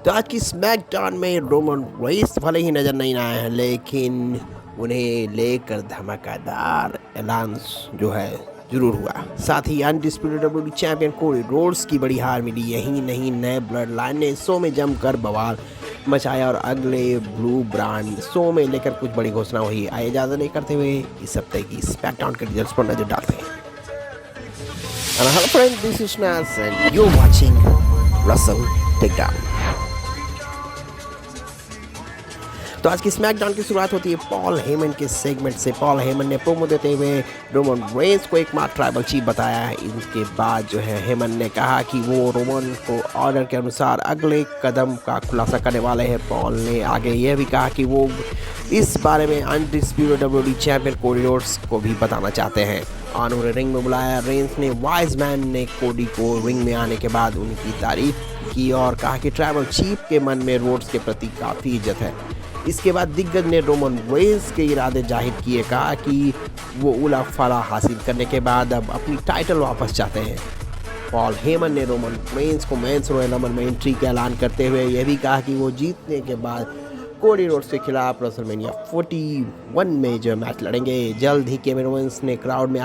तो आज की स्मैकडाउन में रोमन रेंस भले ही नजर नहीं आए हैं, लेकिन उन्हें लेकर धमाकेदार ऐलान जो है जरूर हुआ। साथ ही undisputed WWE champion Cody Rhodes की बड़ी हार मिली। यही नहीं, नए ब्लड लाइन ने शो में जमकर बवाल मचाया और अगले ब्लू ब्रांड शो में लेकर कुछ बड़ी घोषणा हुई। आइए ज़्यादा नहीं करते हुए इस हफ्ते की स्मैकडाउन के रिजल्ट्स पर नजर डालते हैं। हेलो फ्रेंड, दिस इज नास and you watching Russell takedown. तो आज की स्मैकडाउन की शुरुआत होती है पॉल हेमन के सेगमेंट से। पॉल हेमन ने प्रोमो देते हुए रोमन रेंस को एकमात्र ट्राइबल चीफ बताया है। इनके बाद जो है हेमन ने कहा कि वो रोमन को ऑर्डर के अनुसार अगले कदम का खुलासा करने वाले हैं। पॉल ने आगे यह भी कहा कि वो इस बारे में undisputed WWE champion Cody roads को भी बताना चाहते हैं। और उन्हें रिंग में बुलाया। रेंस ने वाइज मैन ने कोडी को रिंग में आने के बाद उनकी तारीफ की और कहा कि ट्राइबल चीफ के मन में रोड्स के प्रति काफ़ी इज्जत है। इसके बाद दिग्गज ने रोमन रेंस के इरादे जाहिर किए, कहा कि वो उला फला हासिल करने के बाद अब अपनी टाइटल वापस चाहते हैं। पॉल हेमन ने रोमन रेंस को मेंस रॉयल रंबल में एंट्री का ऐलान करते हुए यह भी कहा कि वो जीतने के बाद कोडी रोड्स के खिलाफ रेसलमेनिया 41 में जो मैच लड़ेंगे। जल्द ही केविन ओवेंस ने क्राउड में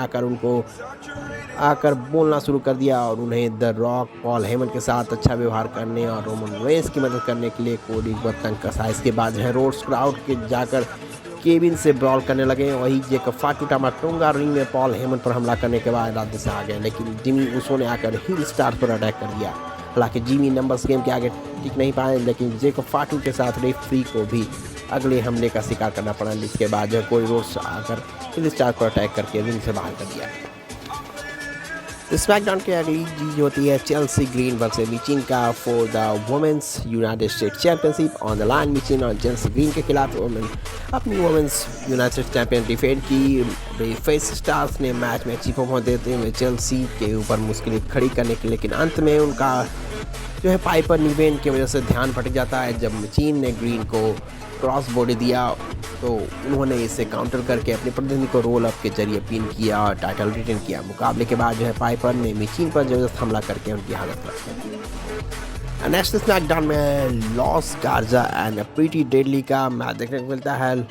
आकर बोलना शुरू कर दिया और उन्हें द रॉक पॉल हेमन के साथ अच्छा व्यवहार करने और रोमन रेंस की मदद करने के लिए कोडी को तंग कसा। इसके बाद है रोड्स क्राउड के जाकर केविन से ब्रॉल करने लगे। वही जेकब फाटू टमाटोंगा रिंग में पॉल हेमन पर हमला करने के बाद इरादे से आ गए, लेकिन जिमी उसो ने आकर हिल स्टार पर अटैक कर दिया। हालांकि जिमी नंबर्स गेम के आगे टिक नहीं पाए, लेकिन जेकब फाटू के साथ रेफरी को भी अगले हमले का शिकार करना पड़ा। जिसके बाद जो कोडी रोड्स आकर हिल स्टार पर अटैक करके रिंग से बाहर कर दिया। स्मैकडाउन की अगली जीत होती है चेल्सी ग्रीन वर्सेस मिचिंका for the women's United States championship on the line. Michin और चेल्सी ग्रीन के खिलाफ अपनी वुमेन्स यूनाइटेड चैंपियन डिफेंड की। फेस स्टार्स ने मैच में अच्छी परफॉर्मेंस देते हुए चेल्सी के ऊपर मुश्किल खड़ी करने की, लेकिन अंत में उनका जो है पाइपर निवेन की वजह से ध्यान भटक जाता है। जब मिचिन ने ग्रीन को क्रॉस बॉडी दिया तो उन्होंने इसे काउंटर करके अपने प्रतिद्वंदी को रोल अप के जरिए पिन किया और टाइटल रिटेन किया। मुकाबले के बाद जो है पाइपर ने मिचिन पर जबरदस्त हमला करके उनकी हालत खराब की। नेक्स्ट स्मैकडाउन में लॉस गार्जा एंड प्रीटी डेडली का मैच देखने को मिलता है।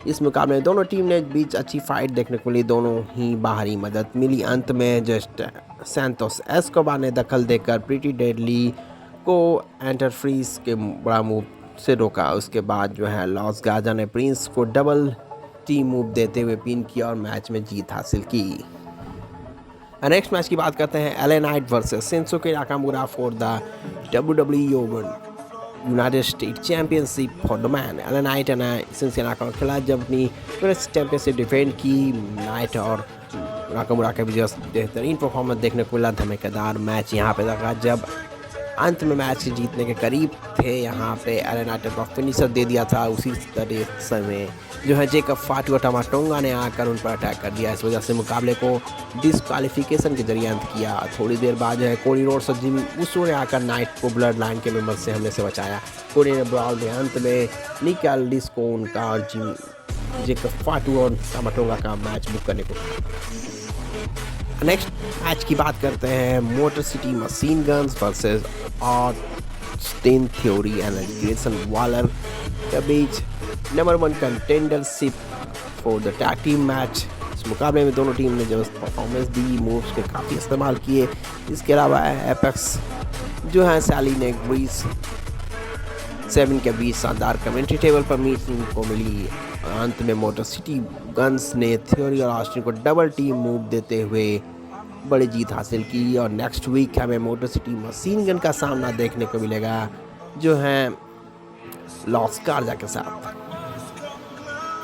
इस मुकाबले में दोनों टीम ने बीच अच्छी फाइट देखने को मिली, दोनों ही बाहरी मदद मिली। अंत में जस्ट सैंतोस एस्कोबार ने दखल देकर प्रीटी डेडली को एंटरफ्रीज के बड़ा मूव से रोका। उसके बाद जो है लॉस गार्जा ने प्रिंस को डबल टी मूव देते हुए पिन किया और मैच में जीत हासिल की। नेक्स्ट मैच की बात करते हैं LA Knight versus Shinsuke Nakamura for the WWE United state championship for the man. LA Knight ने शिंसुके नाकामुरा के खिलाफ जब अपनी चैंपियनशिप डिफेंड की। नाइट और नाकामुरा के भी बेहतरीन परफॉर्मेंस देखने को मिला। धमाकेदार मैच यहाँ पे लगा। जब अंत में मैच जीतने के करीब थे, यहाँ पे एले नाइट का फिनिशर दे दिया था। उसी तरह समय जो है जेकब फाटू और टमाटोंगा ने आकर उन पर अटैक कर दिया। इस वजह से मुकाबले को डिस्क्वालिफिकेशन के जरिए अंत किया। थोड़ी देर बाद जो है कोडी रोड्स और जिमी उसो ने आकर नाइट को ब्लड लाइन के मेंबर से हमले से बचाया। कोडी ने ब्रॉल में अंत में निकल डिस्को उनका और जिमी जेकब फाटू और टमाटोंगा का मैच बुक करने को। नेक्स्ट मैच की बात करते हैं Motor City Machine Guns versus Austin Theory and Grayson Waller के बीच number 1 contendership for the tag team match. इस मुकाबले में दोनों टीम ने जबरदस्त परफॉर्मेंस दी, मूव्स के काफ़ी इस्तेमाल किए। इसके अलावा एपेक्स जो है सैली ने ग्रीस 7 के बीच शानदार कमेंट्री टेबल पर मीटिंग को मिली। अंत में मोटर सिटी गन्स ने थ्योरी और ऑस्टिन को डबल टीम मूव देते हुए बड़ी जीत हासिल की। और नेक्स्ट वीक हमें मोटर सिटी मशीन गन का सामना देखने को मिलेगा जो है लॉस गार्जा के साथ।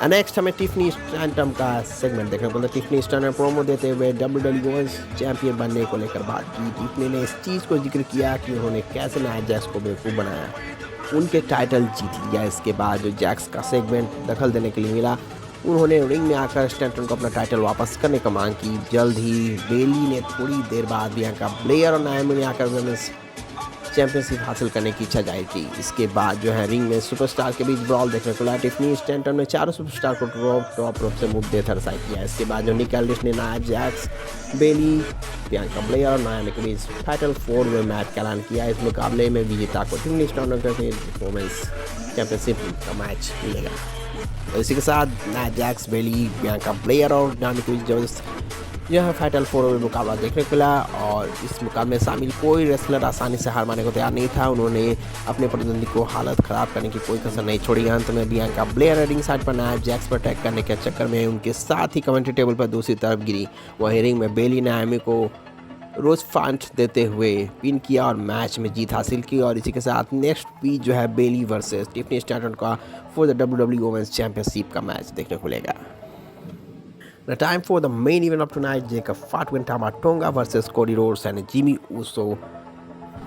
नेक्स्ट हमें टिफनी स्टैंटम का सेगमेंट देखने को मिला। टिफनी स्टैंटम प्रोमो देते हुए डब्ल्यूडब्ल्यूई चैंपियन बनने को लेकर बात की। टिफनी ने इस चीज़ को जिक्र किया कि उन्होंने कैसे नया जैक्स को बेवकूफ़ बनाया, उनके टाइटल जीत लिया। इसके बाद जो जैक्स का सेगमेंट दखल देने के लिए मिला, उन्होंने रिंग में आकर स्टैंटन को अपना टाइटल वापस करने का मांग की। जल्द ही बेली ने थोड़ी देर बाद बियांका ब्लेयर और नाओमी ने आकर वुमेन्स चैंपियनशिप हासिल करने की इच्छा जाहिर की। इसके बाद जो है रिंग में सुपरस्टार के बीच ब्रॉल देखने को मिला। टिफनी स्टैंटन ने चारों सुपरस्टार को टॉप रोप से मूव देकर साइड किया। इसके बाद जो निक एल्डिस ने नाया जैक्स, बेली, बियांका ब्लेयर और नायामी के बीच फाइनल 4 वे मैच का ऐलान किया। इस मुकाबले में विजेता को टिफनी स्टैंटन के वुमेन्स चैंपियनशिप का मैच मिलेगा। और इसी के साथ नाया जैक्स, बेली, बियांका ब्लेयर और नायामी के बीच जबरदस्त यह फाइनल 4 में मुकाबला देखने को मिला। और इस मुकाबले में शामिल कोई रेसलर आसानी से हार मानने को तैयार नहीं था। उन्होंने अपने प्रतिद्वंदी को हालत ख़राब करने की कोई कसर नहीं छोड़ी। अंत में बियांका ब्लेयर रिंग साइड पर नाया जैक्स पर अटैक करने के चक्कर में उनके साथ ही कमेंट्री टेबल पर दूसरी तरफ गिरी। वहीं रिंग में बेली नायामी को रोज फांट देते हुए पिन किया और मैच में जीत हासिल की। और इसी के साथ नेक्स्ट वीक जो है बेली वर्सेस टिफनी स्टैंटन का for the WWE women's championship का मैच देखने को मिलेगा। The time for the main event of tonight, Jacob Fatu and Tama Tonga versus Cody Rhodes and Jimmy Uso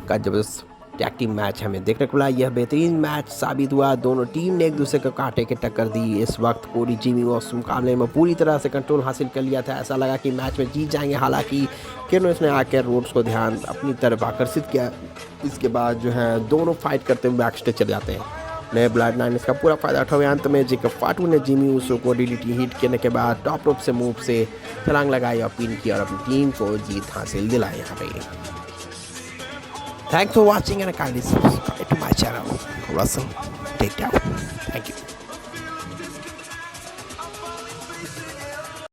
का जबरदस्त tag team match हमें देखने को मिला। यह बेहतरीन मैच साबित हुआ। दोनों टीम ने एक दूसरे को कांटे के टक्कर दी। इस वक्त कोडी जिमी उस मुकाबले में पूरी तरह से कंट्रोल हासिल कर लिया था। ऐसा लगा कि मैच में जीत जाएंगे। हालांकि केनोस ने आकर रोड्स को ध्यान अपनी तरफ आकर्षित किया। इसके बाद जो है दोनों फाइट करते हुए बैक स्टेज चले जाते हैं। नए ब्लड लाइन इसका पूरा फायदा उठाए। अंत में जेकब फाटू ने जिमी उसो को डीडीटी हिट करने के बाद टॉप रोप से मूव से छलांग लगाई और पिन किया और अपनी टीम को जीत हासिल दिलाई। यहाँ पे thanks for watching and kindly subscribe to my channel. Russell, take care. Thank you.